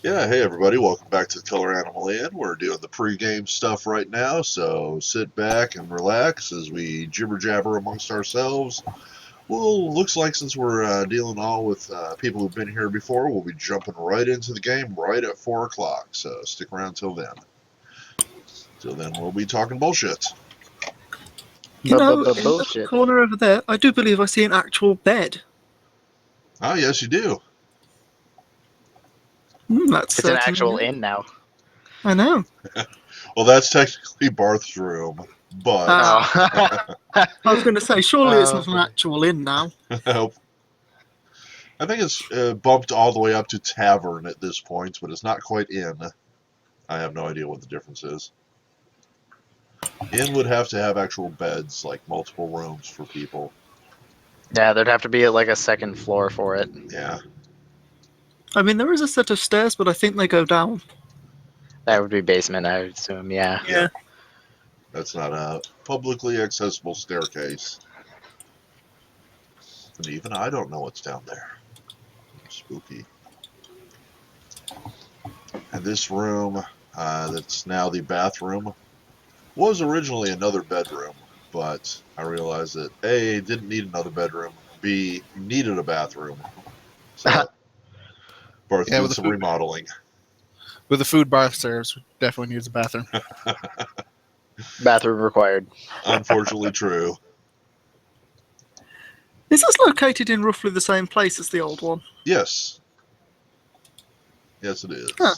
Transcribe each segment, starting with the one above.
Yeah, hey everybody, welcome back to the Color Animal Inn. We're doing the pregame stuff right now, so sit back and relax as we jibber jabber amongst ourselves. Well, looks like since we're dealing all with people who've been here before, we'll be jumping right into the game right at 4 o'clock, so stick around till then. Till then, we'll be talking bullshit. In the Bullshit. corner over there, I do believe I see an actual bed. Oh, yes, you do. That's It's an certainly actual new. inn now. I know. Well, that's technically Barth's room, but Ah. Oh. I was going to say, surely it's not an Okay. actual inn now. I think it's bumped all the way up to tavern at this point, but it's not quite inn. I have no idea what the difference is. Inn would have to have actual beds, like multiple rooms for people. Yeah, there'd have to be like a second floor for it. Yeah. I mean, there is a set of stairs, but I think they go down. That would be basement, I would assume. Yeah. Yeah. That's not a publicly accessible staircase. And even I don't know what's down there. Spooky. And this room, that's now the bathroom, was originally another bedroom, but I realized that A, didn't need another bedroom, B, needed a bathroom. So, Barth Yeah, did with the some food, remodeling. with the food Barth serves, definitely needs a bathroom. Bathroom required. Unfortunately true. Is this located in roughly the same place as the old one? Yes. Yes, it is. Huh.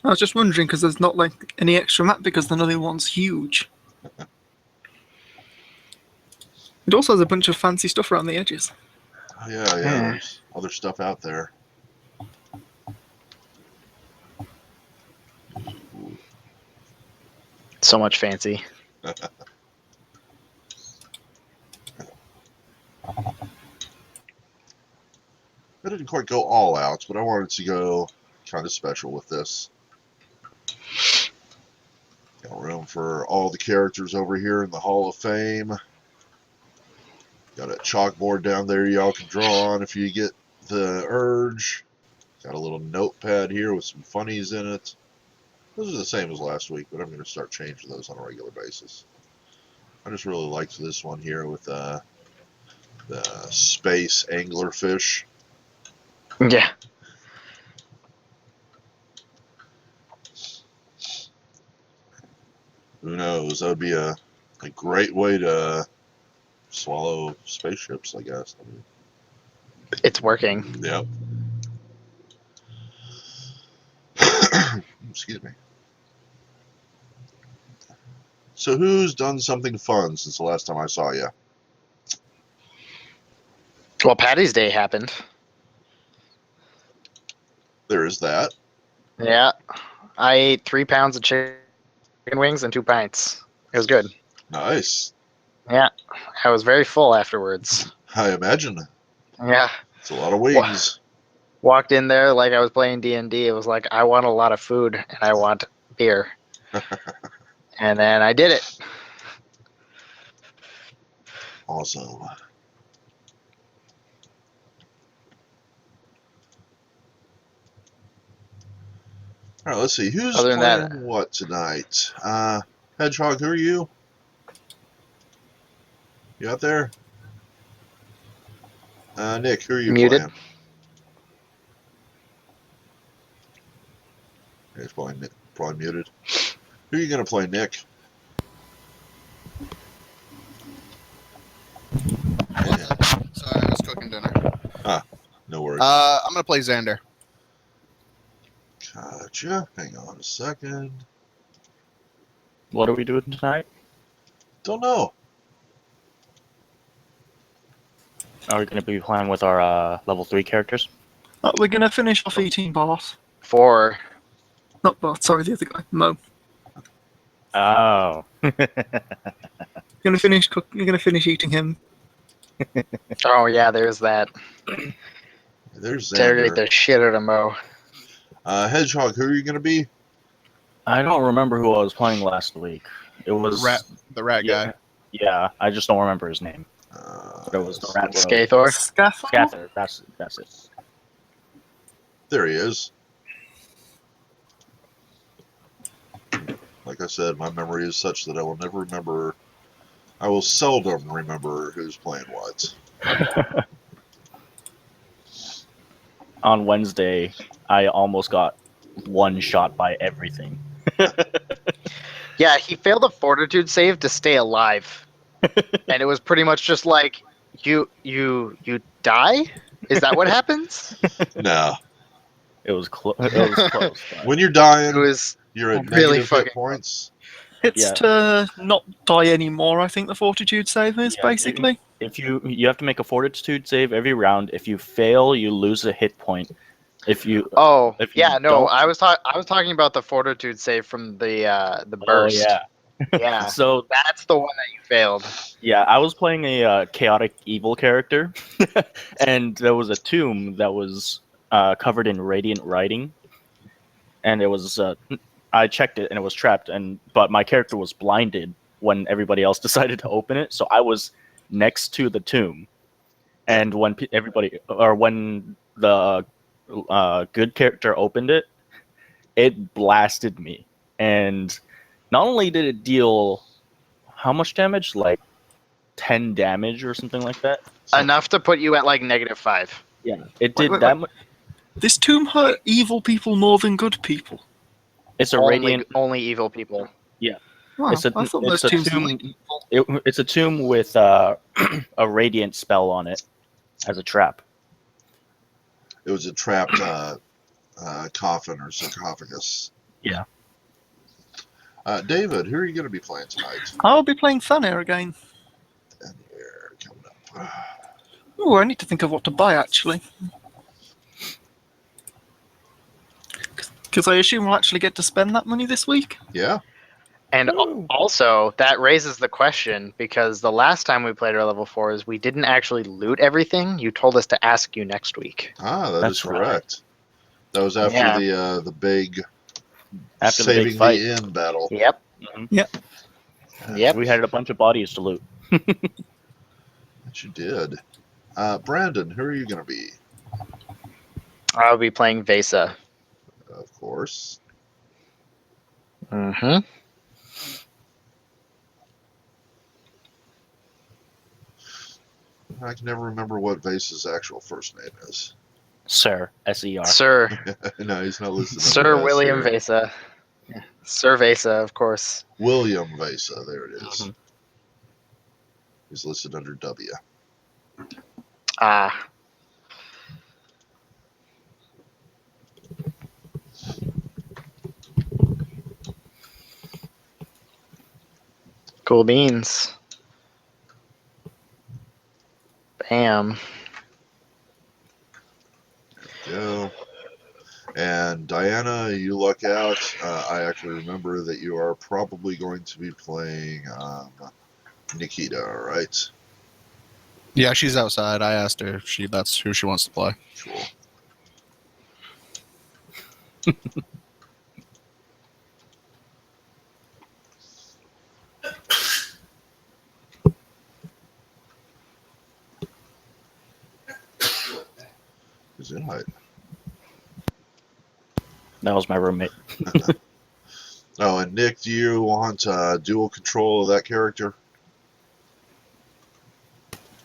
I was just wondering because there's not like any extra map because the other one's huge. It also has a bunch of fancy stuff around the edges. Oh, yeah, there's other stuff out there. Ooh. So much fancy. I didn't quite go all out, but I wanted to go kind of special with this. Got room for all the characters over here in the Hall of Fame. Got a chalkboard down there y'all can draw on if you get the urge. Got a little notepad here with some funnies in it. Those are the same as last week, but I'm going to start changing those on a regular basis. I just really liked this one here with the space anglerfish. Yeah. Who knows? That would be a great way to swallow spaceships, I guess. I mean, It's working. yep. Excuse me. So who's done something fun since the last time I saw you? Well, Patty's Day happened. There is that. Yeah. I ate 3 pounds of chicken wings and 2 pints. It was good. Nice. Yeah. I was very full afterwards. I imagine. Yeah. It's a lot of wings. Walked in there like I was playing D&D. It was like, I want a lot of food and I want beer. And then I did it. Awesome. All right, let's see. Who's Other than playing that- what tonight? Hedgehog, who are you? You out there? Nick, who are you Muted. playing? He's probably muted. Who are you going to play, Nick? Sorry, I was cooking dinner. No worries. I'm gonna play Xander. Gotcha. Hang on a second. What are we doing tonight? Don't know. Are we going to be playing with our level 3 characters? We're going to finish off eating Bart. 4. Not Bart, sorry, the other guy. Mo. Oh. You're going to finish eating him. Oh, yeah, there's that. There's Interrogate Xander. the shit out of Mo. Hedgehog, who are you going to be? I don't remember who I was playing last week. It was... The rat yeah, guy. Yeah, I just don't remember his name. But it was the rat. Scathor. Scaffold? Scather, that's it. There he is. Like I said, my memory is such that I will never remember. I will seldom remember who's playing what. On Wednesday, I almost got one shot by everything. Yeah, he failed a fortitude save to stay alive, and it was pretty much just like you die. Is that what happens? No. It was close. It was close. But When you're It dying, was you're at really negative hit fucking points. It's Yeah. to not die anymore, I think the fortitude save is, Yeah, basically. if you have to make a fortitude save every round. If you fail, you lose a hit point. If you Oh, if you yeah, no, don't, I was talking about the fortitude save from the oh burst. yeah. Yeah, So that's the one that you failed. yeah, I was playing a chaotic evil character, and there was a tomb that was covered in radiant writing, and it was I checked it and it was trapped, and but my character was blinded when everybody else decided to open it, so I was next to the tomb, and when everybody or when the good character opened it, it blasted me, and not only did it deal how much damage, like 10 damage or something like that. Enough to put you at like -5. Yeah, it Wait, did wait, that wait. much. This tomb hurt evil people more than good people. It's a Only radiant. only evil people. Wow, It's a I thought it's most a tombs were tomb. like evil. It's a tomb with a radiant spell on it as a trap. It was a trapped coffin or sarcophagus. Yeah. David, who are you going to be playing tonight? I'll be playing Thanair again. And here, coming up. Oh, I need to think of what to buy, actually. Because I assume we'll actually get to spend that money this week. Yeah, And Woo. also, that raises the question because the last time we played our level 4s, we didn't actually loot everything. You told us to ask you next week. that is That's right. correct. That was after Yeah. the big After the saving big fight, the end battle. Yep. Yep. Yep. we had a bunch of bodies to loot. That you did. Brandon, who are you going to be? I'll be playing Vesa. Of course. Mm-hmm. I can never remember what Vase's actual first name is. Sir, S-E-R. Sir No, he's not listed. Sir under S William here. Vesa. Yeah. Sir Vesa, of course. William Vesa. There it is. Mhm. He's listed under W. Ah. Cool beans. Bam. Go. And Diana, you luck out. I actually remember that you are probably going to be playing Nikita, right? Yeah, she's outside. I asked her if that's who she wants to play. Cool. Who's in height? That was my roommate. Oh, and Nick, do you want dual control of that character?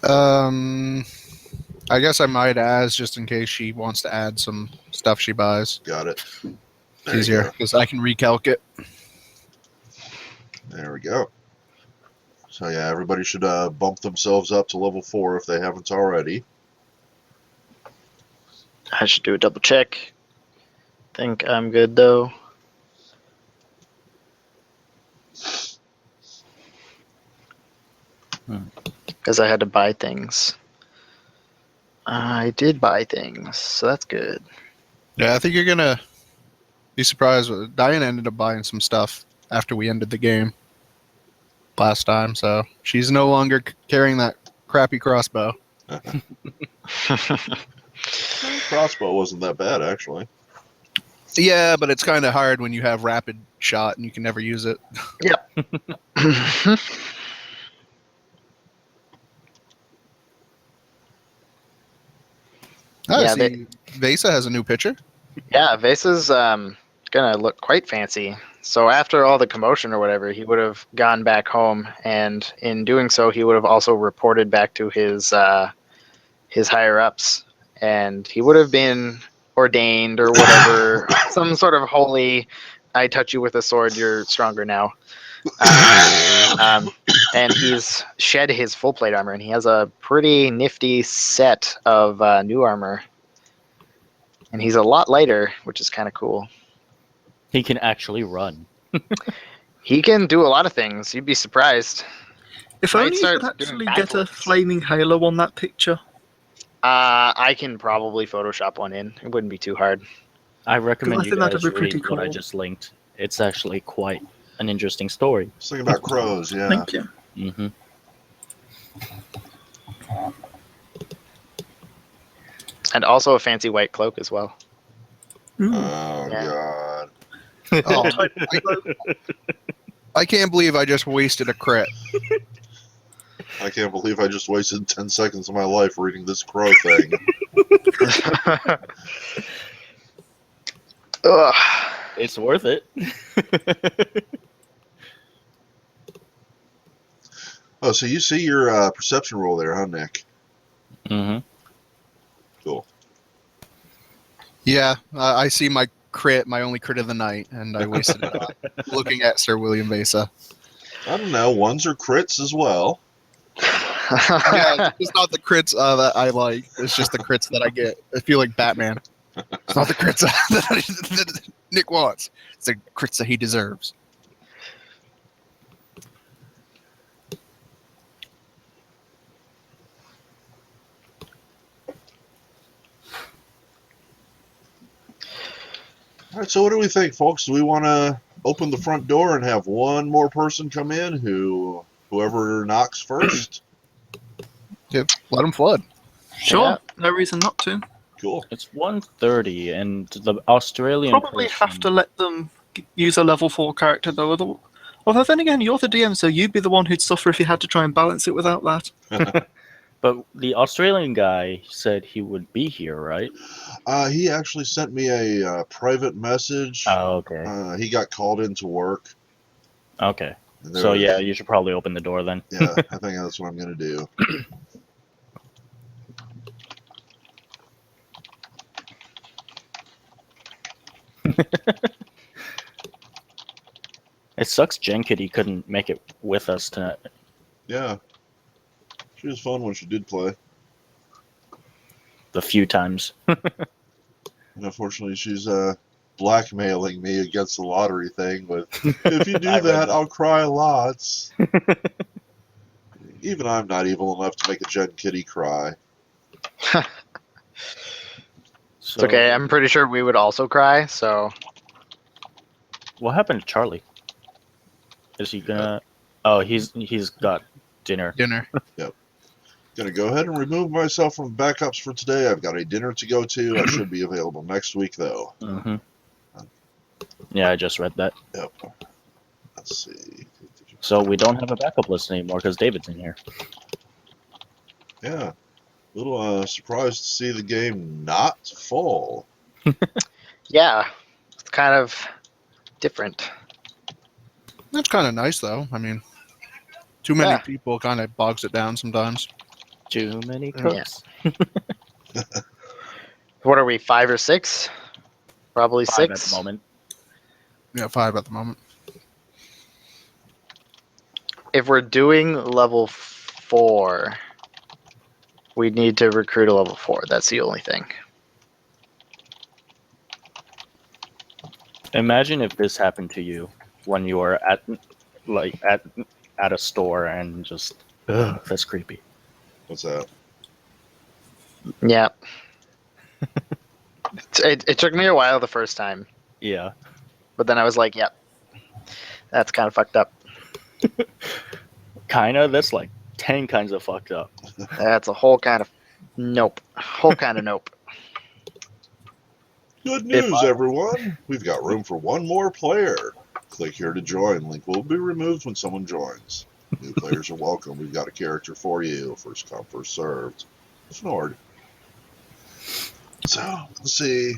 I guess I might ask just in case she wants to add some stuff she buys. Got it. It's There you easier go. because I can recalc it. There we go. So yeah, everybody should bump themselves up to level 4 if they haven't already. I should do a double check. Think I'm good though. Because I had to buy things. I did buy things, so that's good. Yeah, I think you're gonna be surprised. Diana ended up buying some stuff after we ended the game last time, so she's no longer carrying that crappy crossbow. Crossbow wasn't that bad, actually. Yeah, but it's kind of hard when you have rapid shot and you can never use it. Yep. I Yeah, see. Vesa has a new picture. Yeah, Vasa's gonna look quite fancy. So after all the commotion or whatever, he would have gone back home, and in doing so, he would have also reported back to his higher ups, and he would have been ordained or whatever, some sort of holy. I touch you with a sword, you're stronger now. And he's shed his full plate armor, and he has a pretty nifty set of new armor. And he's a lot lighter, which is kind of cool. He can actually run. He can do a lot of things. You'd be surprised. If Might only you could start doing actually get a backflips. flaming halo on that picture. I can probably Photoshop one in. It wouldn't be too hard. I recommend I you think that'd guys be pretty read what I cool. just linked. It's actually quite an interesting story. Just thinking about crows, yeah. Thank you. Hmm. And also a fancy white cloak as well. Ooh. Oh, Yeah. God. Oh, I can't believe I just wasted a crit. I can't believe I just wasted 10 seconds of my life reading this crow thing. Ugh. It's worth it. Oh, so you see your perception roll there, huh, Nick? Hmm. Cool. Yeah, I see my crit, my only crit of the night, and I wasted it on looking at Sir William Vasa. I don't know. Ones are crits as well. Yeah, it's not the crits that I like. It's just the crits that I get. I feel like Batman. It's not the crits that Nick wants. It's the crits that he deserves. All right, so what do we think, folks? Do we want to open the front door and have one more person come in whoever knocks first? Yep, let him flood. Sure, Yeah. no reason not to. Cool. It's 1:30, and the Australian Probably person... have to let them use a level 4 character though. Although then again, you're the DM, so you'd be the one who'd suffer if you had to try and balance it without that. But the Australian guy said he would be here, right? He actually sent me a private message. Oh, okay. He got called into work. Okay. And there So was- yeah, you should probably open the door then. Yeah, I think that's what I'm going to do. It sucks Jen Kitty couldn't make it with us tonight. Yeah. She was fun when she did play. The few times. And unfortunately, she's blackmailing me against the lottery thing. But if you do I read that, that. I'll cry lots. Even I'm not evil enough to make a Jen Kitty cry. So, It's okay. I'm pretty sure we would also cry. So What happened to Charlie? Is he gonna? Oh, he's got dinner. Dinner. Gonna go ahead and remove myself from backups for today. I've got a dinner to go to. I should be available next week, though. Hmm. Yeah, I just read that. Yep. Let's see. So we don't have a backup list anymore because David's in here. Yeah. A little surprised to see the game not full. yeah, it's kind of different. That's kind of nice, though. I mean, too many Yeah. people kind of bogs it down sometimes. Too many Yeah. cooks. What are we, 5 or 6? Probably 5 at 6. the moment. Yeah, 5 at the moment. If we're doing level 4, we need to recruit a level 4. That's the only thing. Imagine if this happened to you when you were at a store and just that's creepy. What's that? Yeah. It took me a while the first time, Yeah. but then I was like, yep, that's kind of fucked up. Kinda. That's like 10 kinds of fucked up. That's a whole kind of nope. Whole kind of nope. Good If news, everyone. We've got room for one more player. Click here to join. Link will be removed when someone joins. New players are welcome. We've got a character for you. First come, first served. Snord. So, let's see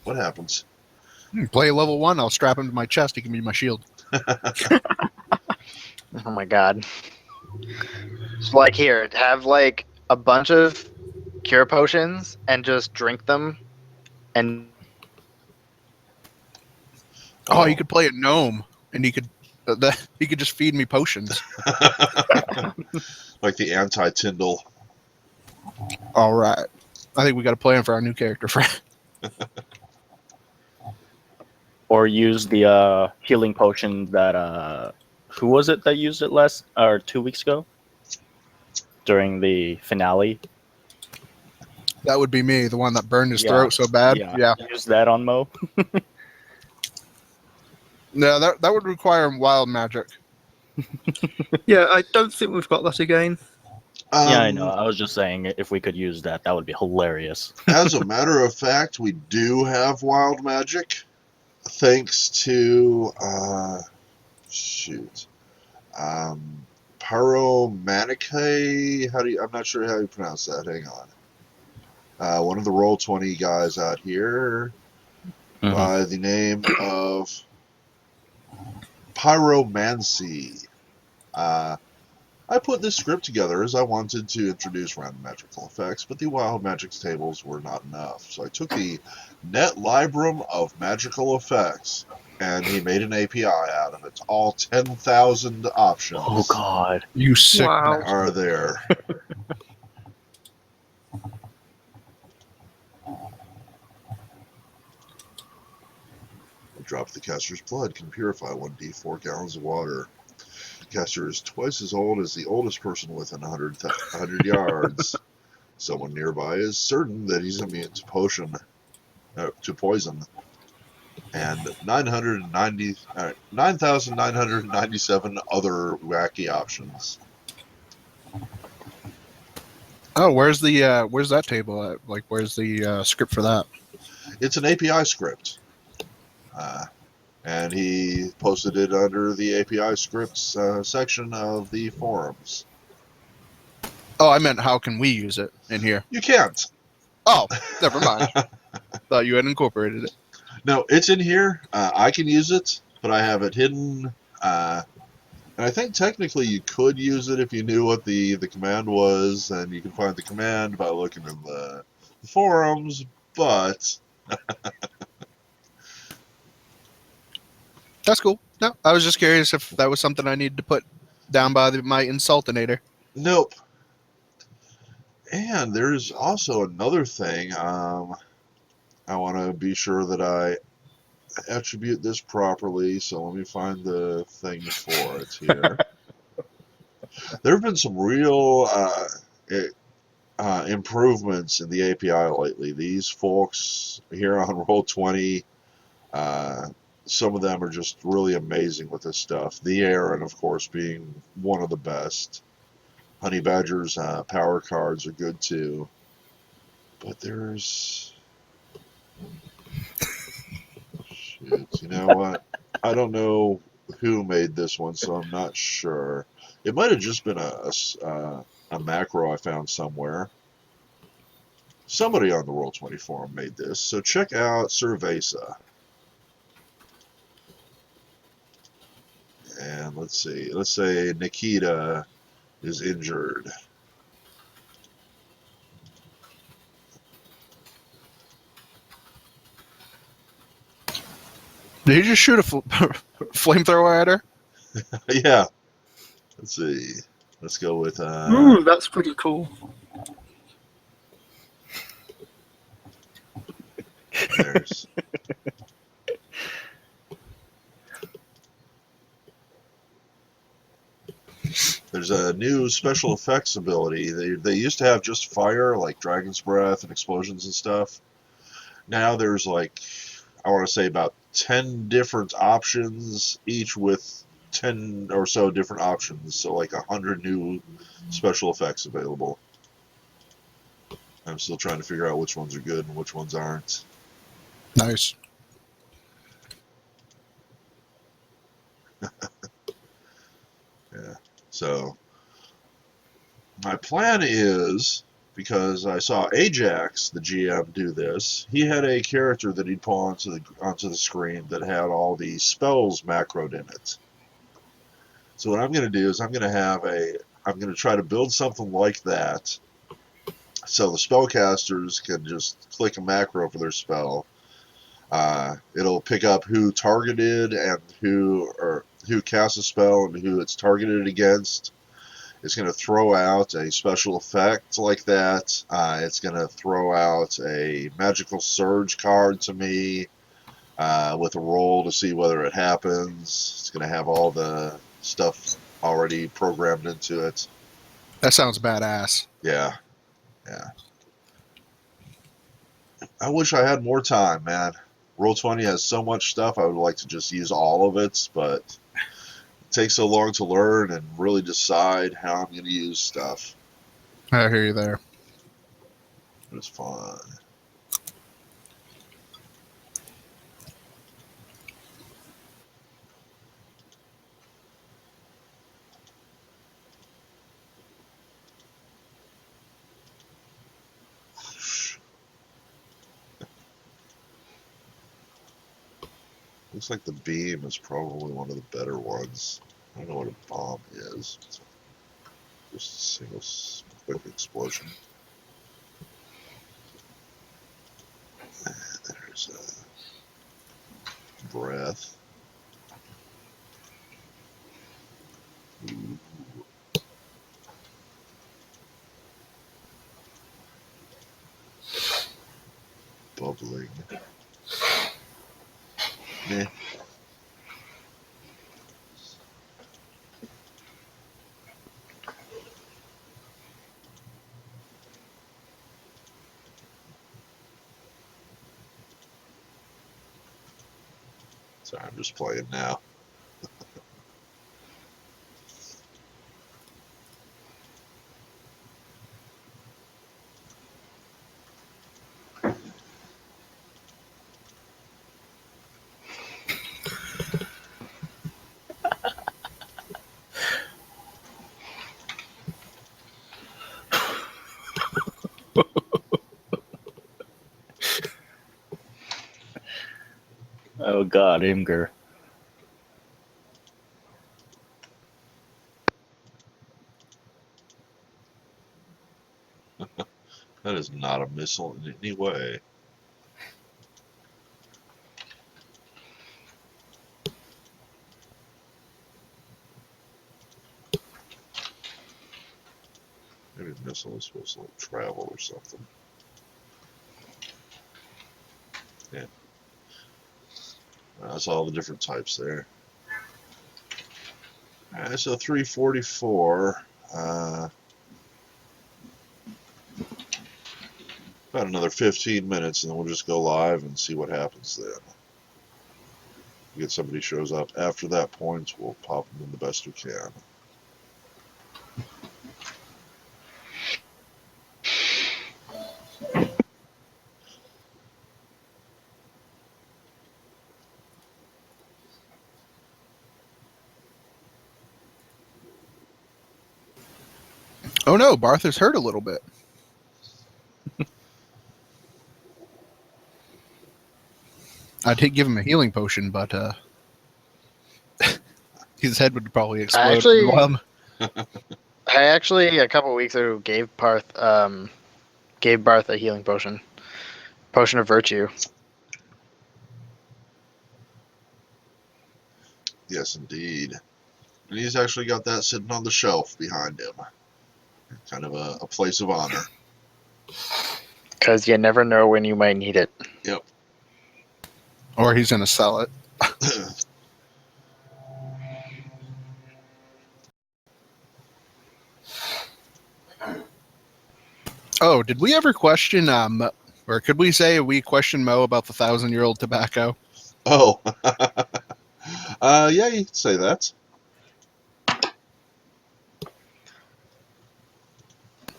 what happens. Play level 1, I'll strap him to my chest. He can be my shield. Oh my god. So like here, have like a bunch of cure potions and just drink them and Oh, he could play a gnome, and he could just feed me potions. Like the anti-Tyndall. All right. I think we got a plan for our new character, friend. Or use the healing potion that who was it that used it last or 2 weeks ago during the finale? That would be me, the one that burned his throat so bad. Yeah. Use that on Mo. No, that would require wild magic. Yeah, I don't think we've got that again. Yeah, I know. I was just saying if we could use that, that would be hilarious. As a matter of fact, we do have wild magic, thanks to Pyromanicae. I'm not sure how you pronounce that. Hang on. One of the Roll20 guys out here by the name of Pyromancy. I put this script together as I wanted to introduce random magical effects, but the wild magics tables were not enough. So I took the net library of magical effects, and he made an API out of it. All 10,000 options Oh god. You sick Wow. bastard. are there. A drop of the caster's blood can purify 1d4 gallons of water. The caster is twice as old as the oldest person within 100 yards. Someone nearby is certain that he's immune to poison. And 9,997 other wacky options. Oh, where's that table at? Like, where's the script for that? It's an API script. And he posted it under the API scripts section of the forums. Oh, I meant how can we use it in here? You can't. Oh, never mind. Thought you had incorporated it. No, it's in here. I can use it, but I have it hidden. And I think technically you could use it if you knew what the command was, and you can find the command by looking in the forums, but... That's cool. No, I was just curious if that was something I needed to put down by my insultinator. Nope. And there's also another thing. I want to be sure that I attribute this properly, so let me find the thing for it here. There have been some real improvements in the API lately. These folks here on Roll20, some of them are just really amazing with this stuff. The Aaron, of course, being one of the best. Honey Badger's power cards are good too. But there's... Shoot, you know what? I don't know who made this one, so I'm not sure. It might have just been a macro I found somewhere. Somebody on the Roll20 forum made this, so check out Cerveza. And let's see. Let's say Nikita is injured. Did he just shoot a flamethrower at her? Yeah. Let's see. Let's go with... Ooh, that's pretty cool. There's a new special effects ability. They used to have just fire, like Dragon's Breath and explosions and stuff. Now there's like, I want to say about 10 different options, each with 10 or so different options. So like 100 new special effects available. I'm still trying to figure out which ones are good and which ones aren't. Nice. Yeah. So my plan is, because I saw Ajax, the GM, do this. He had a character that he'd pull onto the screen that had all the spells macroed in it. So what I'm going to do is I'm going to try to build something like that, so the spellcasters can just click a macro for their spell. It'll pick up who targeted and who cast a spell and who it's targeted against. It's going to throw out a special effect like that. It's going to throw out a magical surge card to me with a roll to see whether it happens. It's going to have all the stuff already programmed into it. That sounds badass. Yeah. I wish I had more time, man. Roll20 has so much stuff. I would like to just use all of it, but it takes so long to learn and really decide how I'm going to use stuff. I hear you there. It's fun. Looks like the beam is probably one of the better ones. I don't know what a bomb is. It's just a single quick explosion. And there's a breath. Ooh. Bubbling. Meh. Sorry, I'm just playing now. Oh God, Imgur. That is not a missile in any way. Maybe a missile is supposed to like travel or something. Yeah. That's all the different types there. Alright, so 344. About another 15 minutes, and then we'll just go live and see what happens then. Get somebody shows up after that point, we'll pop them in the best we can. Oh no, Barther's hurt a little bit. I did give him a healing potion, but his head would probably explode. I actually a couple weeks ago gave Barth a healing potion of virtue. Yes, indeed. And he's actually got that sitting on the shelf behind him. Kind of a place of honor. Because you never know when you might need it. Yep. Or he's gonna sell it. Oh, did we ever question or could we say we questioned Mo about the 1,000-year-old tobacco? Oh. Yeah, you could say that.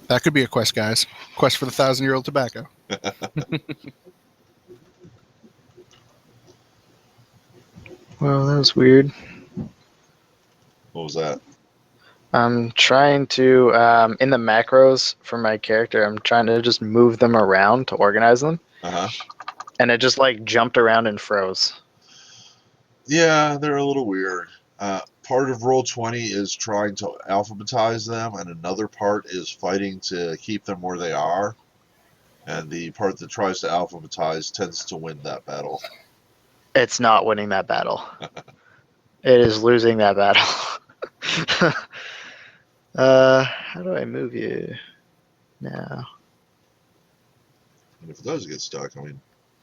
That could be a quest, guys. Quest for the 1,000-year-old tobacco. Well, that was weird. What was that? I'm trying to, in the macros for my character, I'm trying to just move them around to organize them. Uh-huh. And it just like jumped around and froze. Yeah, they're a little weird. Part of Roll20 is trying to alphabetize them, and another part is fighting to keep them where they are. And the part that tries to alphabetize tends to win that battle. It's not winning that battle. It is losing that battle. How do I move you now? And if it does get stuck,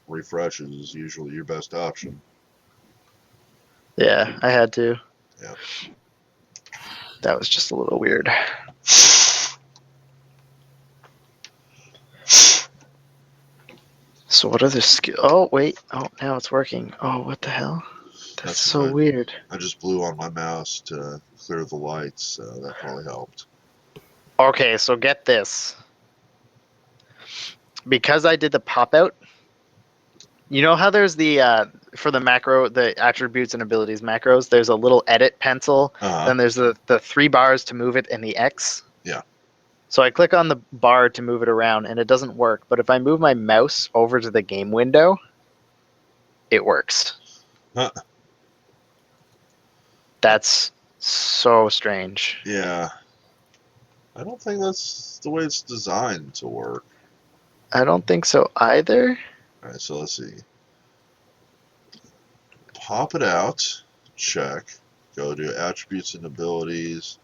refresh is usually your best option. Yeah, I had to. Yeah. That was just a little weird. So what other skill? Oh wait. Oh, now it's working. Oh, what the hell? That's so because weird. I just blew on my mouse to clear the lights, so that probably helped. Okay, so get this. Because I did the pop out, you know how there's the for the macro, the attributes and abilities macros, there's a little edit pencil, Uh-huh. then there's the 3 bars to move it and the X. Yeah. So I click on the bar to move it around and it doesn't work, but if I move my mouse over to the game window, it works. Huh. That's so strange. Yeah. I don't think that's the way it's designed to work. I don't think so either. All right, so let's see. Pop it out, check, go to attributes and abilities,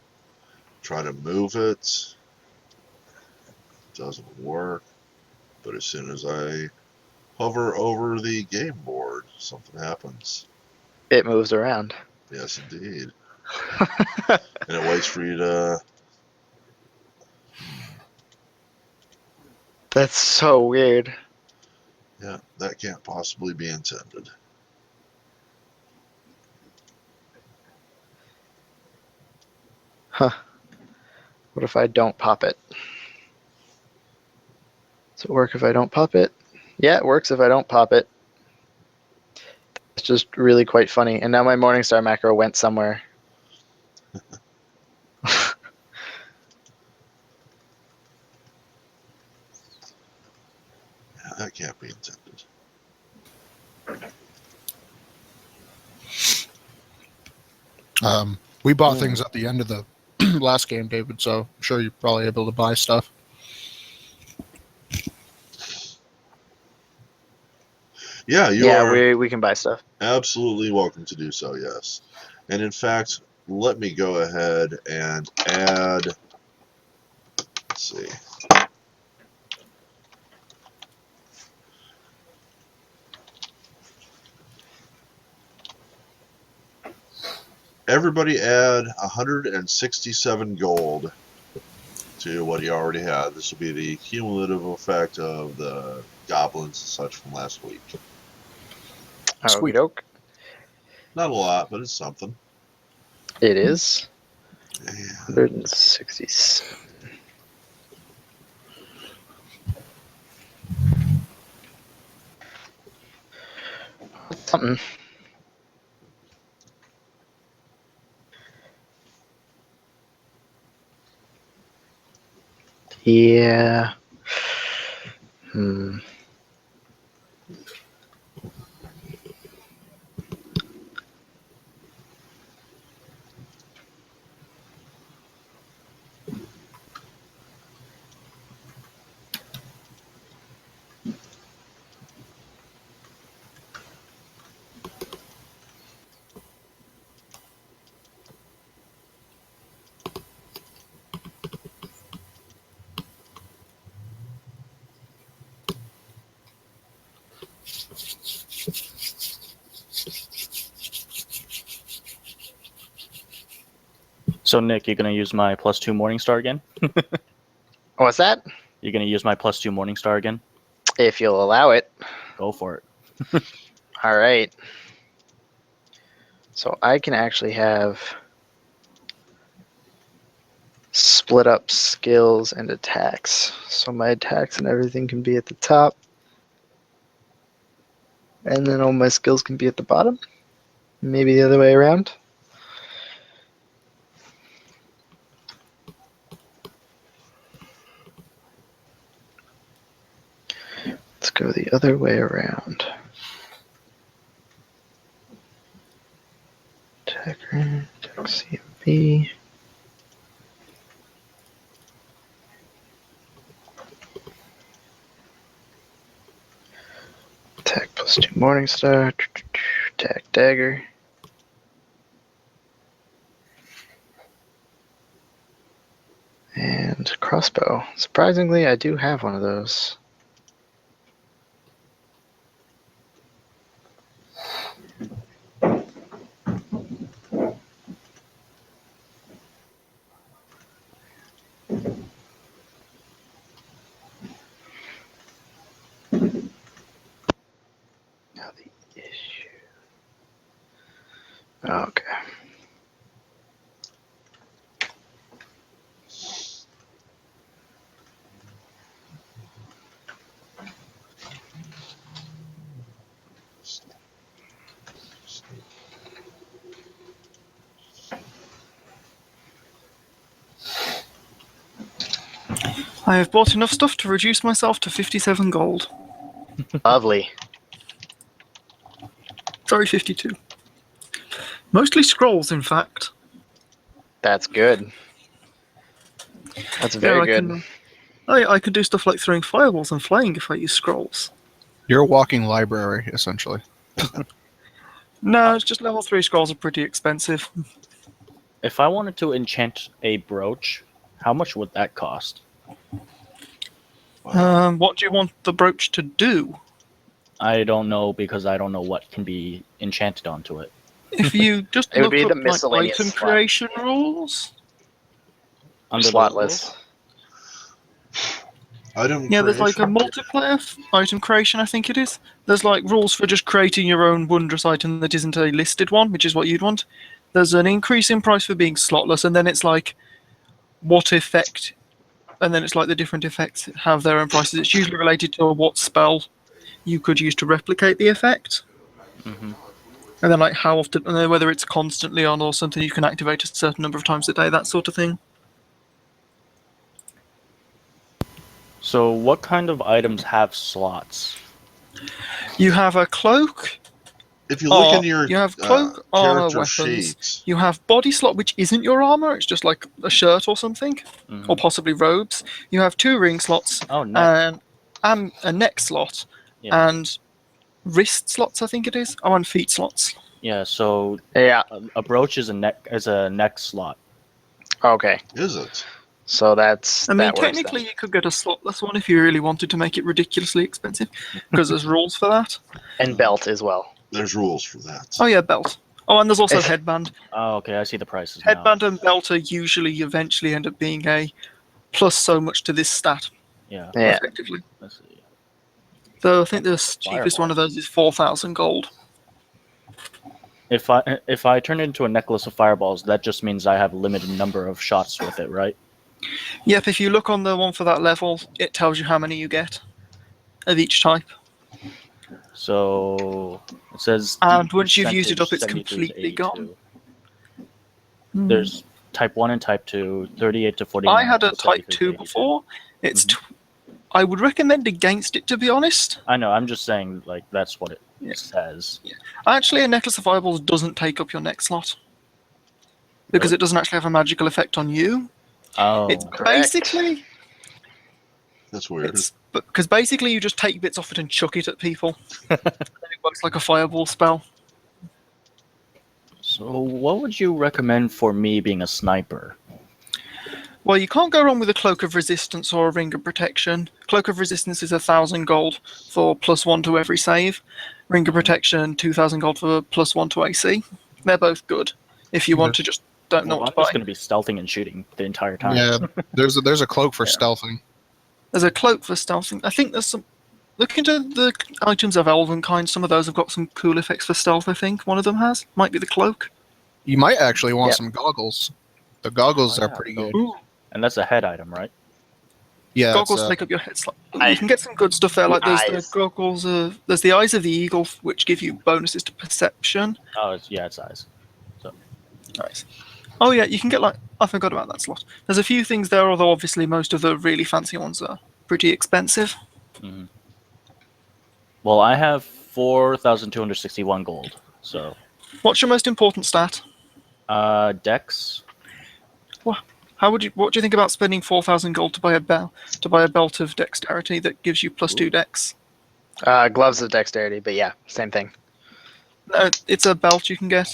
try to move it. Doesn't work. But as soon as I hover over the game board, something happens. It moves around. Yes, indeed. And it waits for you to. That's so weird. Yeah, that can't possibly be intended. Huh. What if I don't pop it? Does it work if I don't pop it? Yeah, it works if I don't pop it. It's just really quite funny. And now my Morningstar macro went somewhere. Yeah, that can't be intended. We bought things at the end of the last game, David, so I'm sure you're probably able to buy stuff. Yeah, you Yeah, are we can buy stuff. absolutely welcome to do so, yes. And in fact, let me go ahead and add. Let's see. Everybody add 167 gold to what you already had. This will be the cumulative effect of the goblins and such from last week. Sweet. Okie doke. Not a lot, but it's something. It is. And 167. Something. Yeah. Hmm. So Nick, you're gonna use my +2 Morningstar again? What's that? You're gonna use my +2 Morningstar again? If you'll allow it. Go for it. All right. So I can actually have split up skills and attacks. So my attacks and everything can be at the top. And then all my skills can be at the bottom. Maybe the other way around. other way around. Attacker, attack CMV. Attack +2 Morningstar. Attack dagger. And crossbow. Surprisingly, I do have one of those. Now the issue. Okay. I have bought enough stuff to reduce myself to 57 gold. Lovely. Sorry, 52. Mostly scrolls, in fact. That's good. That's very good. I could do stuff like throwing fireballs and flying if I use scrolls. You're a walking library, essentially. No, it's just level 3 scrolls are pretty expensive. If I wanted to enchant a brooch, how much would that cost? What do you want the brooch to do? I don't know because I don't know what can be enchanted onto it. If you just It would look be up the like, miscellaneous item slot. creation rules. Under the Slotless. Item Yeah, there's like a creation? multiplayer item creation, I think it is. There's like rules for just creating your own wondrous item that isn't a listed one, which is what you'd want. There's an increase in price for being slotless, and then it's like what effect, and then it's like the different effects have their own prices. It's usually related to what spell you could use to replicate the effect. Mm-hmm. And then like how often, and then whether it's constantly on or something you can activate a certain number of times a day, that sort of thing. So, what kind of items have slots? You have a cloak. If you look Or in your you have cloak, armor, character weapons. sheets, You have body slot, which isn't your armor. It's just like a shirt or something, Mhm. or possibly robes. You have 2 ring slots Oh, neck. and a neck slot Yeah. and wrist slots. I think it is. Oh, and feet slots. Yeah. So, Yeah. a brooch is a neck slot. Okay. is it? So that's I mean, that works technically, you could get a slotless one if you really wanted to make it ridiculously expensive, because there's rules for that. then. And belt as well. There's rules for that. Oh yeah, belt. Oh, and there's also headband. Oh, okay. I see the prices now. Headband and belt are usually eventually end up being a plus so much to this stat, Yeah. Yeah. effectively. Let's see. So I think the cheapest one of those is 4,000 gold. If I turn it into a necklace of fireballs, that just means I have a limited number of shots with it, right? Yep, if you look on the one for that level, it tells you how many you get of each type. So it says. And once you've used it up, percentage it's 72 to completely 82. gone. There's type 1 and type 2, 38 to 49. I had a and type 73 to 2 82. before. I would recommend against it, to be honest. I know, I'm just saying, like, that's what it Yeah. says. Actually, a necklace of fireballs doesn't take up your neck slot. Because Really? it doesn't actually have a magical effect on you. Oh. It's Correct. basically... That's weird. Because basically you just take bits off it and chuck it at people. And it works like a fireball spell. So what would you recommend for me being a sniper? Well, you can't go wrong with a Cloak of Resistance or a Ring of Protection. Cloak of Resistance is 1,000 gold for +1 to every save. Ring of Protection, 2,000 gold for +1 to AC. They're both good if you want to just don't know Well, what I'm to buy. just going to be stealthing and shooting the entire time. Yeah, there's a cloak for Yeah. stealthing. There's a Cloak for stealthing. I think there's some... Look into the items of Elven kind. Some of those have got some cool effects for stealth, I think. One of them has. Might be the Cloak. You might actually want Yep. some goggles. The goggles Oh, are yeah, pretty those- good. Ooh, And that's a head item, right? Yeah, goggles it's, take up your head slot. I- You can get some good stuff there. Like there's Eyes. the goggles. There's the Eyes of the Eagle, which give you bonuses to perception. Oh, it's eyes. Nice. Oh yeah, you can get like... I forgot about that slot. There's a few things there, although obviously most of the really fancy ones are pretty expensive. Mhm. Well, I have 4,261 gold. So, What's your most important stat? Dex. What do you think about spending 4,000 gold to buy a belt of dexterity that gives you +2 dex? Gloves of dexterity, but yeah, same thing. No, it's a belt you can get.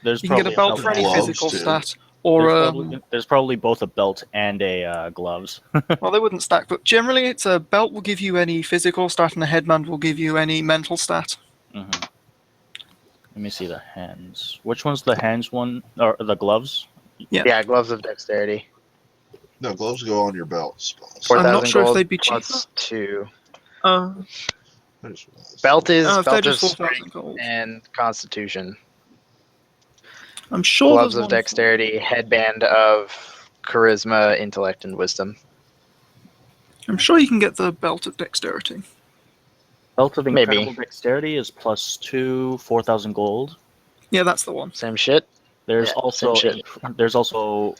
There's You can get probably a belt belt for any gloves, physical too. stat, or there's probably both a belt and a gloves. well, they wouldn't stack, but generally it's a belt will give you any physical stat, and a headband will give you any mental stat. Hmm. Let me see the hands. Which one's the hands one, or the gloves? Yeah, gloves of dexterity. No, gloves go on your belt. 4,000 I'm not sure if gold they'd be plus 2. Uh, I just realized. Belt is if they're belt just of 4,000 strength gold. and constitution. I'm sure Gloves there's of one. dexterity, headband of charisma, intellect, and wisdom. I'm sure you can get the belt of dexterity. Belt of Maybe. incredible dexterity is +2, 4,000 gold. Yeah, that's the one. Same shit. There's Yeah, also same there's also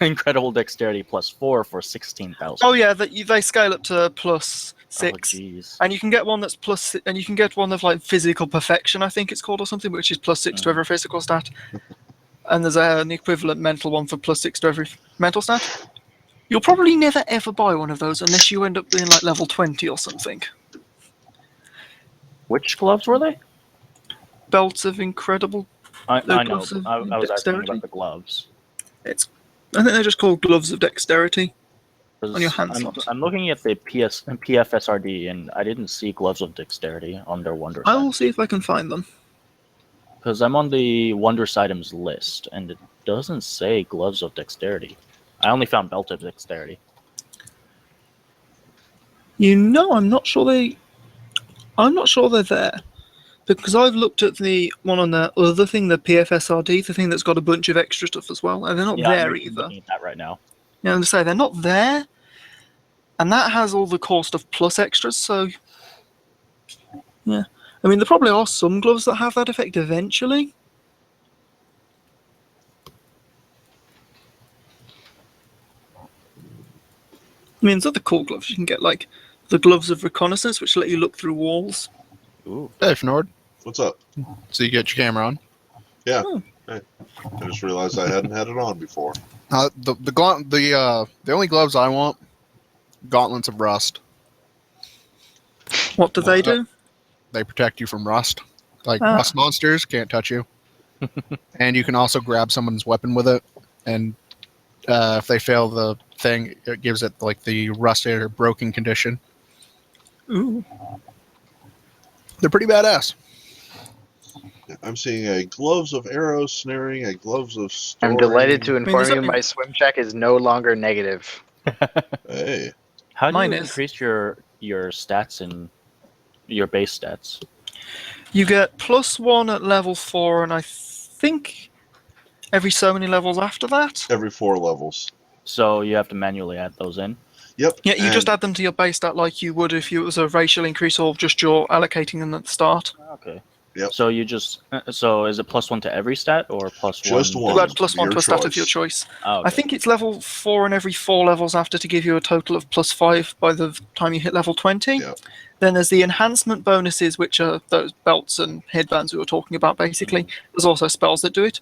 incredible dexterity +4 for 16,000. Oh yeah, they scale up to +6. Oh jeez. And you can get one that's and you can get one of like physical perfection, I think it's called, or something, which is +6 to every physical stat. And there's an equivalent mental one for +6 to every mental stat. You'll probably never ever buy one of those unless you end up being like level 20 or something. Which gloves were they? Belts of incredible. I know. gloves of I was asking dexterity. about the gloves. I think they're just called gloves of dexterity. 'Cause On your hand slot. I'm looking at the PFSRD and I didn't see gloves of dexterity on their wonders. I will see if I can find them. Because I'm on the wonders items list and it doesn't say gloves of dexterity. I only found belt of dexterity. I'm not sure they're there. Because I've looked at the one on the other thing, the PFSRD, the thing that's got a bunch of extra stuff as well, and they're not Yeah, there I'm either. looking at that right now. Yeah, I'm to say they're not there, and that has all the core stuff plus extras. So, yeah, I mean there probably are some gloves that have that effect eventually. I mean, there's other cool gloves you can get, like the gloves of reconnaissance, which let you look through walls. Ooh. Hey, Fnord. What's up? So you get your camera on. Yeah. Oh. Hey. I just realized I hadn't had it on before. The only gloves I want, gauntlets of rust. What do they do? They protect you from rust. Like Ah. rust monsters can't touch you. And you can also grab someone's weapon with it, and if they fail the thing, it gives it like the rusted or broken condition. Ooh. They're pretty badass. I'm seeing a gloves of arrow snaring, a gloves of storing. I'm delighted to inform there's you only- my swim check is no longer negative. Hey, How do Mine you is. increase your stats and your base stats? You get +1 at level 4, and I think every so many levels after that. every 4 levels. So you have to manually add those in. Yep. Yeah, you just and add them to your base stat like you would if it was a racial increase, or just you're allocating them at the start. Okay. Yep. So you just so is it +1 to every stat or +1? Just You one. add +1 Your to a stat of choice. your choice. Oh, okay. I think it's level 4 and every 4 levels after to give you a total of +5 by the time you hit level 20. Yep. Then there's the enhancement bonuses, which are those belts and headbands we were talking about, basically. There's also spells that do it,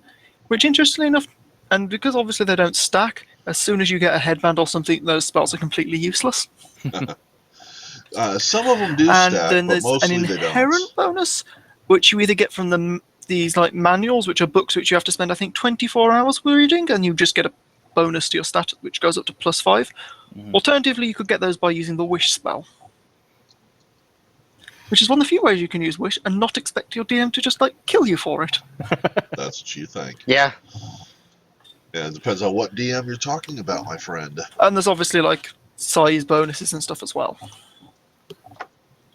which, interestingly enough, and because obviously they don't stack, as soon as you get a headband or something, those spells are completely useless. Some of them do And stack, then but there's an mostly they inherent don't. bonus, which you either get from these like manuals, which are books which you have to spend, I think, 24 hours reading, and you just get a bonus to your stat, which goes up to +5. Mhm. Alternatively, you could get those by using the wish spell, which is one of the few ways you can use wish and not expect your DM to just like kill you for it. That's what you think. Yeah. Yeah, it depends on what DM you're talking about, my friend. And there's obviously like size bonuses and stuff as well.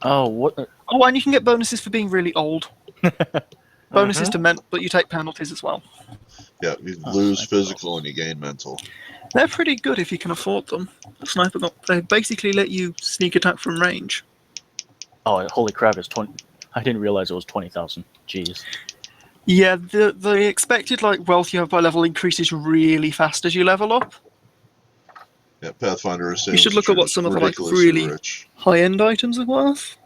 Oh, what? Oh, and you can get bonuses for being really old. Bonuses to but you take penalties as well. Yeah, you Oh, lose sniper physical rifles. and you gain mental. They're pretty good if you can afford them. They basically let you sneak attack from range. Oh, holy crap! It's 20. I didn't realize it was 20,000. Jeez. Yeah, the expected like wealth you have by level increases really fast as you level up. Yeah, Pathfinder assumes should look that at you're what just some of the, like, ridiculously really- rich. High-end items are worth.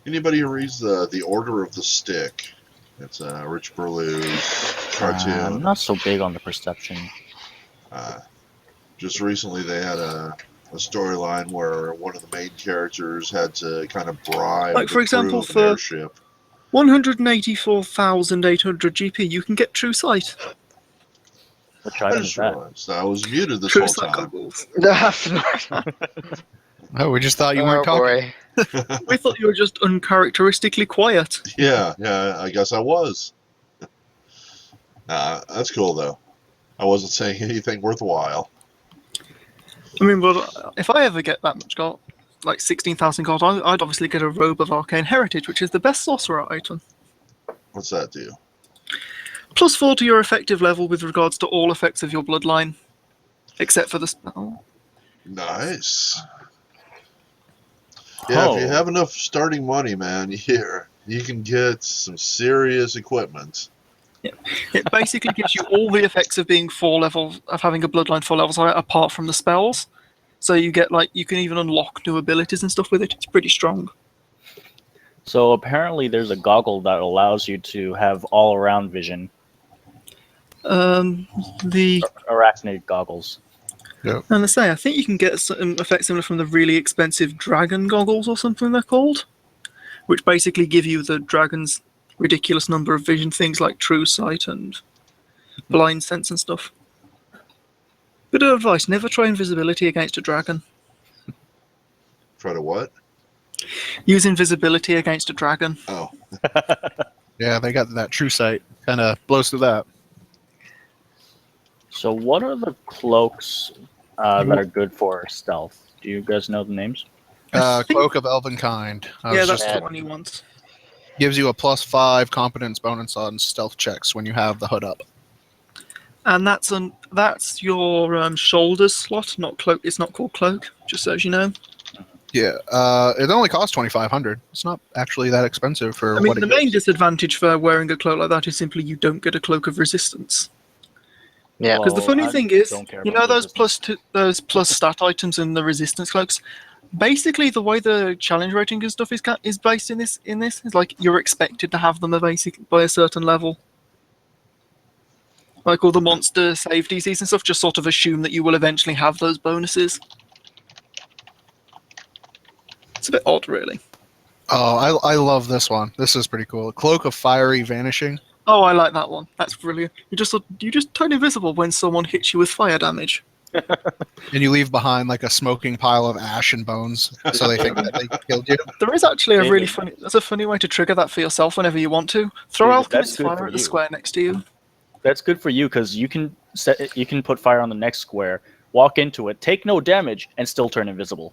Anybody who reads the Order of the Stick, it's Rich Burlew's I'm cartoon. not so big on the perception. Just recently, they had a storyline where one of the main characters had to kind of bribe Like, the for example, crew of an for- airship. 184,800 GP, you can get True Sight. Which I item is just that? realized I was muted this True whole Sight time. goggles. Oh, we just thought you weren't Oh talking. boy. We thought you were just uncharacteristically quiet. Yeah, I guess I was. That's cool though. I wasn't saying anything worthwhile. I mean, but if I ever get that much gold, like 16,000 gold, I'd obviously get a Robe of Arcane Heritage, which is the best sorcerer item. What's that do? +4 to your effective level with regards to all effects of your bloodline, except for the spell. Nice. Yeah, if you have enough starting money, man, you can get some serious equipment. It basically gives you all the effects of being 4 levels, of having a bloodline 4 levels higher, apart from the spells. So you get, like, you can even unlock new abilities and stuff with it. It's pretty strong. So apparently there's a goggle that allows you to have all-around vision. The Arachnid goggles. And I say, I think you can get some effects similar from the really expensive dragon goggles or something they're called, which basically give you the dragon's ridiculous number of vision things like True Sight and Blind Sense and stuff. Bit of advice, never try invisibility against a dragon. Try to what? Use invisibility against a dragon. Oh, Yeah, they got that true sight. Kind of blows through that. So what are the cloaks that are good for stealth? Do you guys know the names? I think- Cloak of Elvenkind. Yeah, that's just- the one you want. Gives you a +5 competence bonus on stealth checks when you have the hood up. And that's your shoulders slot, not cloak. It's not called cloak, just so as you know. Yeah, it only costs 2,500. It's not actually that expensive for I mean, what the it main gives. disadvantage for wearing a cloak like that is simply you don't get a cloak of resistance. Yeah. Because the Well, funny I thing is, don't care you about know those resistance. those plus stat items in the resistance cloaks. Basically, the way the challenge rating and stuff is based in this is like you're expected to have them by a certain level. Like all the monster save DCs and stuff, just sort of assume that you will eventually have those bonuses. It's a bit odd, really. Oh, I love this one. This is pretty cool. Cloak of Fiery Vanishing. Oh, I like that one. That's brilliant. You just turn invisible when someone hits you with fire damage. And you leave behind like a smoking pile of ash and bones, so they think that they killed you. There is actually a really David. funny. There's a funny way to trigger that for yourself whenever you want to. Throw David, alchemist that's good fire for at the you. square next to you. That's good for you because you can put fire on the next square, walk into it, take no damage, and still turn invisible.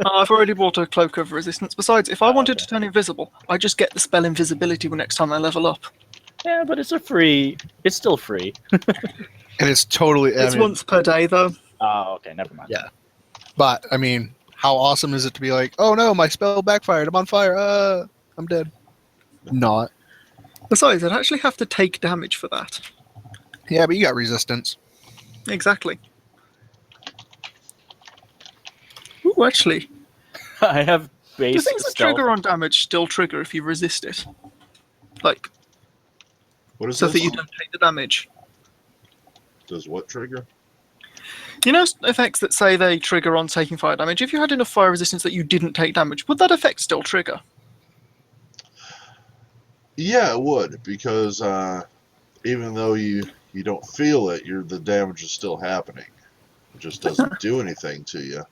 I've already bought a cloak of resistance. Besides, if I wanted okay. to turn invisible, I just get the spell invisibility next time I level up. Yeah, but it's still free. And it's totally. It's once per day though. Oh, okay, never mind. Yeah. But I mean, how awesome is it to be like, oh no, my spell backfired. I'm on fire. I'm dead. Not. Besides, I'd actually have to take damage for that. Yeah, but you got resistance. Exactly. Ooh, actually, I have do base things that stealth. trigger on damage still trigger if you resist it? Like, what is so this? that you don't take the damage. Does what trigger? You know effects that say they trigger on taking fire damage? If you had enough fire resistance that you didn't take damage, would that effect still trigger? Yeah, it would, because even though you don't feel it, the damage is still happening. It just doesn't do anything to you.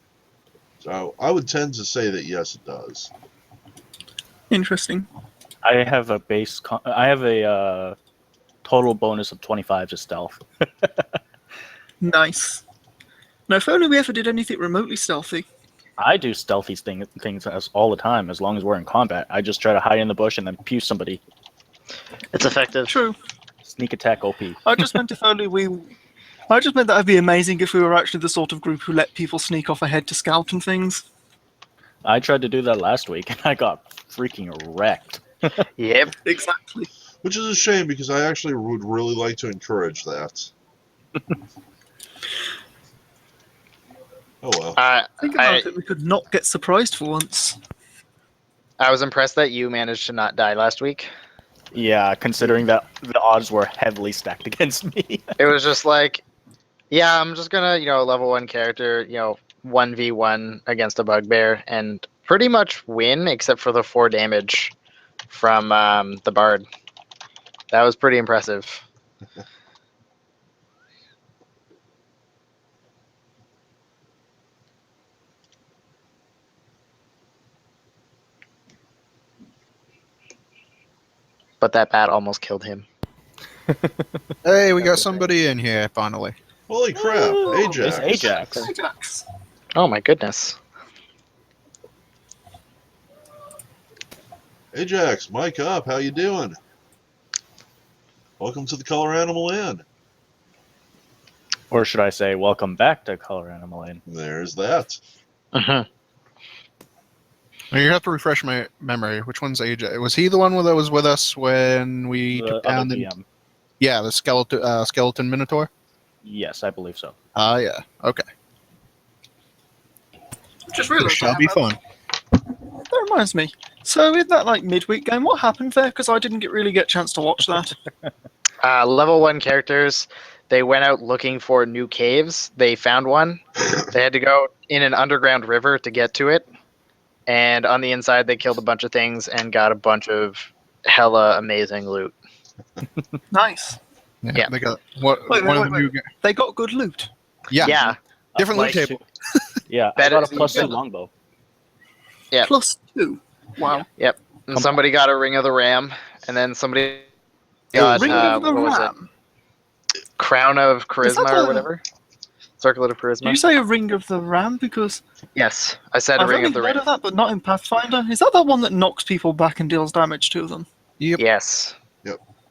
So I would tend to say that yes, it does. Interesting. I have a total bonus of 25 to stealth. Nice. Now, if only we ever did anything remotely stealthy. I do stealthy things all the time, as long as we're in combat. I just try to hide in the bush and then pew somebody. It's effective. True. Sneak attack OP. I just meant I just meant that it'd be amazing if we were actually the sort of group who let people sneak off ahead to scalp and things. I tried to do that last week and I got freaking wrecked. Yep. Exactly. Which is a shame, because I actually would really like to encourage that. Oh well. Think about it, we could not get surprised for once. I was impressed that you managed to not die last week. Yeah, considering that the odds were heavily stacked against me. It was just like, yeah, I'm just gonna, level 1 character, 1v1 against a bugbear and pretty much win except for the 4 damage from the bard. That was pretty impressive. But that bat almost killed him. Hey, we got somebody in here finally. Holy crap, Ooh, Ajax. It's Ajax. Ajax. Oh my goodness. Ajax, mic up. How you doing? Welcome to the Color Animal Inn. Or should I say, welcome back to Color Animal Inn. There's that. Mhm. Now, you have to refresh my memory. Which one's AJ? Was he the one that was with us when we The took other down the? DM. Yeah, the skeleton minotaur. Yes, I believe so. Yeah. Okay. Just This realised. shall be fun. That reminds me. So in that midweek game, what happened there? Because I didn't really get a chance to watch that. Level 1 characters, they went out looking for new caves. They found one. They had to go in an underground river to get to it. And on the inside, they killed a bunch of things and got a bunch of hella amazing loot. Nice. Yeah. They got what? Wait, one of wait, the new. wait. They got good loot. Yeah. Yeah. Different loot Like- table. Yeah, I Better- got a +2 yeah. longbow. Yeah. +2. Wow. Yep. And somebody got a Ring of the Ram, and then somebody got Ring of the what was it? Ram. Crown of Is that Charisma or whatever. Circlet of Do Charisma. you say a Ring of the Ram? Because Yes, I said I've Ring only of the heard Ram. of that, but not in Pathfinder. Is that the one that knocks people back and deals damage to them? Yep. Yes,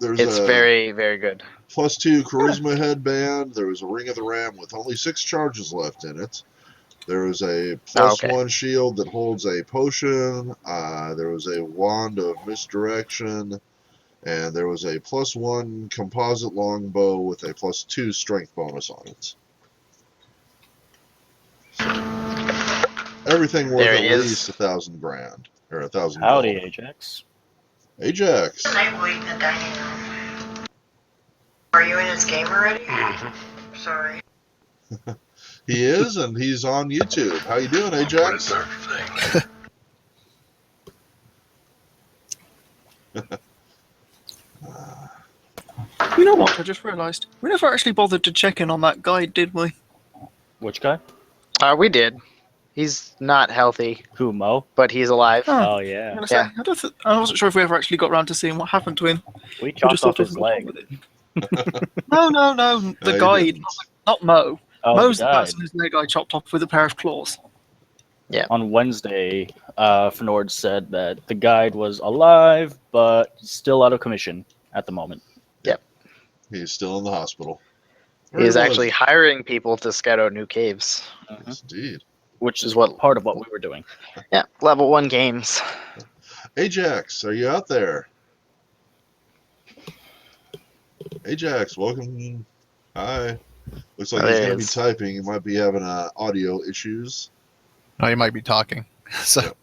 There's it's a very, very good. +2 charisma headband. There was a Ring of the Ram with only 6 charges left in it. There was a +1 shield that holds a potion. There was a wand of misdirection. And there was a +1 composite longbow with a +2 strength bonus on it. So, everything worth There at he is. least 1,000 grand. Or 1,000 Howdy, gold. Ajax. Ajax. Nightlight in the dining room. Are you in his game already? Sorry. He is, and he's on YouTube. How you doing, Ajax? You know what? I just realised we never actually bothered to check in on that guide, did we? Which guy? We did. He's not healthy, Who, Mo? but he's alive. Oh. Oh, I'm yeah. gonna say, Yeah. I wasn't sure if we ever actually got around to seeing what happened to him. We We chopped just off thought his of what's wrong leg. with it. No, the No, you guide, didn't. not Mo. Oh, Mo's the the guy. person whose leg I chopped off with a pair of claws. On Wednesday, Fnord said that the guide was alive, but still out of commission at the moment. He's still in the hospital. He's Or he actually was. hiring people to scout out new caves. Yes, indeed. Which is Is what- part of what we were doing. Yeah, level 1 games. Ajax, are you out there? Ajax, welcome. Hi. Looks like Oh, he's there going to he be is. typing. He might be having audio issues. Oh, you might be talking. So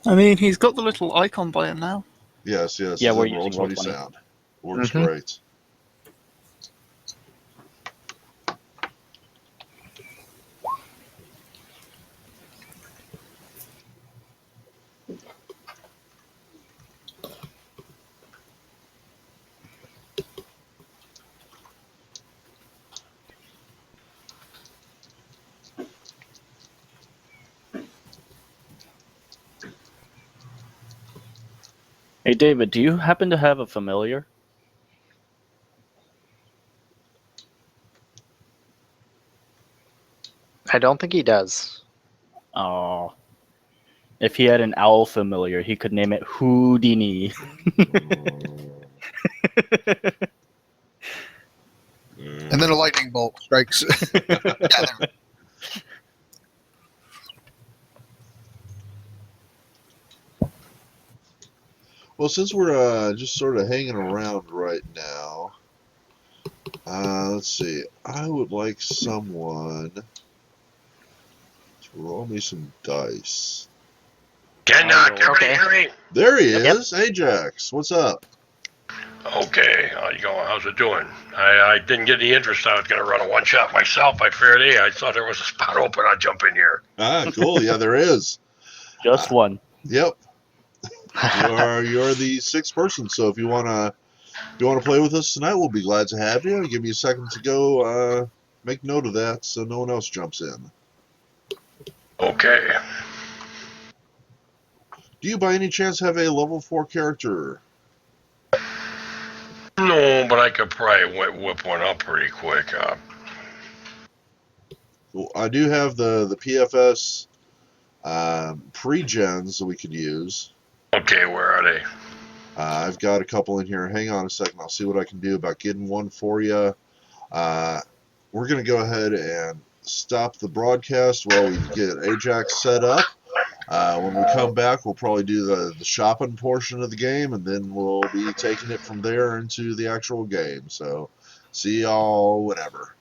I mean, he's got the little icon by him now. Yes, Yeah, it's we're in using Roll20 Roll20. sound. Works Mhm. great. Hey, David, do you happen to have a familiar? I don't think he does. Oh. If he had an owl familiar, he could name it Houdini. and then a lightning bolt strikes. Well, since we're just sort of hanging around right now, let's see. I would like someone to roll me some dice. Cannot everybody Okay. hear me? There he Yep. is, Ajax. What's up? Okay, how you going? How's it doing? I didn't get any interest. I was going to run a one shot myself. I figured, hey, I thought there was a spot open. I'll jump in here. Ah, cool. Yeah, there is. Just one. Yep. You're the sixth person. So if you wanna play with us tonight, we'll be glad to have you. Give me a second to go make note of that so no one else jumps in. Okay. Do you by any chance have a level 4 character? No, but I could probably whip one up pretty quick. Well, I do have the PFS pre-gens that we could use. Okay, where are they? I've got a couple in here. Hang on a second. I'll see what I can do about getting one for you. We're going to go ahead and stop the broadcast while we get Ajax set up. When we come back, we'll probably do the shopping portion of the game, and then we'll be taking it from there into the actual game. So, see y'all whenever.